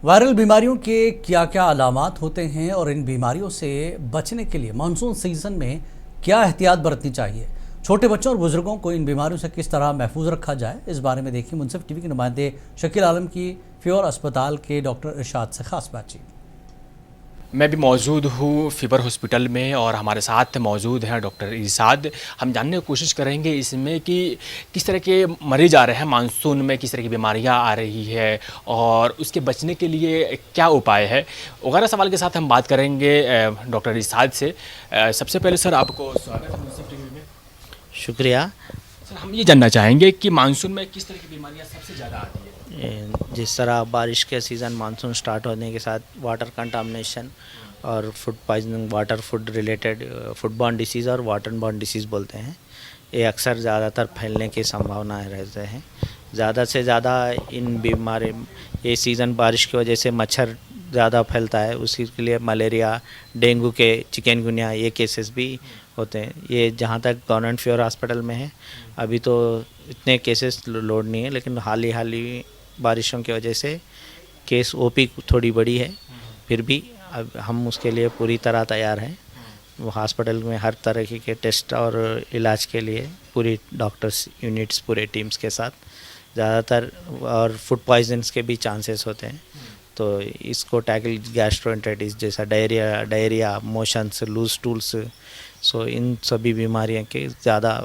Viral बीमारियों के क्या क्या अलामात होते हैं और इन बीमारियों से बचने के लिए मानसून सीजन में क्या एहतियात बरतनी चाहिए। छोटे बच्चों और बुजुर्गों को इन बीमारियों से किस तरह महफूज रखा जाए, इस बारे में देखिए मुंसिफ टीवी के नुमाइंदे शकील आलम की फ्योर अस्पताल के डॉक्टर इरशाद से खास बातचीत। मैं भी मौजूद हूँ फीवर हॉस्पिटल में और हमारे साथ मौजूद हैं डॉक्टर इरशाद। हम जानने की कोशिश करेंगे इसमें कि किस तरह के मरीज आ रहे हैं मानसून में, किस तरह की बीमारियाँ आ रही है और उसके बचने के लिए क्या उपाय है वगैरह सवाल के साथ हम बात करेंगे डॉक्टर इरशाद से। सबसे पहले सर आपको स्वागत है मुंसिफ टीवी में। शुक्रिया। सर हम ये जानना चाहेंगे कि मानसून में किस तरह की बीमारियाँ सबसे ज़्यादा आती है। जिस तरह बारिश के सीज़न मानसून स्टार्ट होने के साथ वाटर कंटामिनेशन और food poisoning, water food related food borne disease और वाटर बॉर्न डिसीज़ बोलते हैं, ये अक्सर ज़्यादातर फैलने की संभावनाएं रहते हैं। ज़्यादा से ज़्यादा इन बीमारी ये सीज़न बारिश की वजह से मच्छर ज़्यादा फैलता है, उसी के लिए मलेरिया, डेंगू के, चिकनगुनिया ये केसेस भी होते हैं। ये जहाँ तक गवर्नमेंट फ्योर हॉस्पिटल में है अभी तो इतने केसेस लोड नहीं है, लेकिन हाल ही बारिशों की वजह से केस ओपी थोड़ी बड़ी है। फिर भी अब हम उसके लिए पूरी तरह तैयार हैं। वो हॉस्पिटल में हर तरह के टेस्ट और इलाज के लिए पूरी डॉक्टर्स यूनिट्स पूरे टीम्स के साथ ज़्यादातर, और फूड पॉइजन्स के भी चांसेस होते हैं। तो इसको टैकल गैस्ट्रोएंटेरिटिस जैसा डायरिया, मोशंस, लूज टूल्स, सो इन सभी बीमारियों के ज़्यादा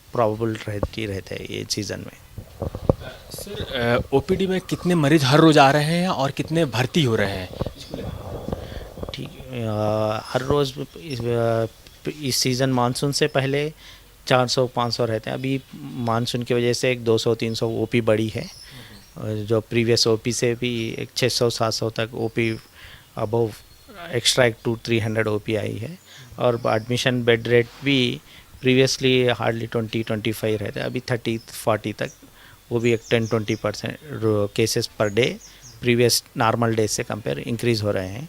प्रॉबल रहते हैं ये सीज़न में। सर ओपीडी में कितने मरीज हर रोज़ आ रहे हैं और कितने भर्ती हो रहे हैं? ठीक, हर रोज़ इस सीज़न मानसून से पहले 400-500 रहते हैं। अभी मानसून की वजह से एक 200-300 ओपी बढ़ी है, जो प्रीवियस ओपी से भी एक 600-700 तक ओपी अबव एक्स्ट्रा एक 200-300 ओपी आई है। और एडमिशन बेड रेट भी प्रीवियसली हार्डली 20-25 रहते हैं, अभी 30-40 तक, वो भी एक 10-20% cases per day previous normal day से कंपेयर इंक्रीज़ हो रहे हैं।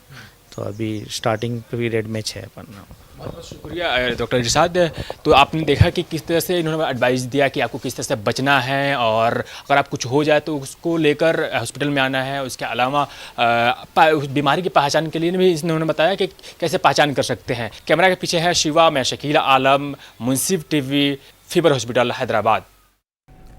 तो अभी स्टार्टिंग पीरियड में 6 पर। बहुत बहुत शुक्रिया डॉक्टर इरशाद। तो आपने देखा कि किस तरह से इन्होंने एडवाइस दिया कि आपको किस तरह से बचना है और अगर आप कुछ हो जाए तो उसको लेकर हॉस्पिटल में आना है। उसके अलावा उस बीमारी की पहचान के लिए भी इन्होंने बताया कि कैसे पहचान कर सकते हैं। कैमरा के पीछे है शिवा, मैं शकील आलम, मुंसिफ टीवी, फीवर हॉस्पिटल, हैदराबाद।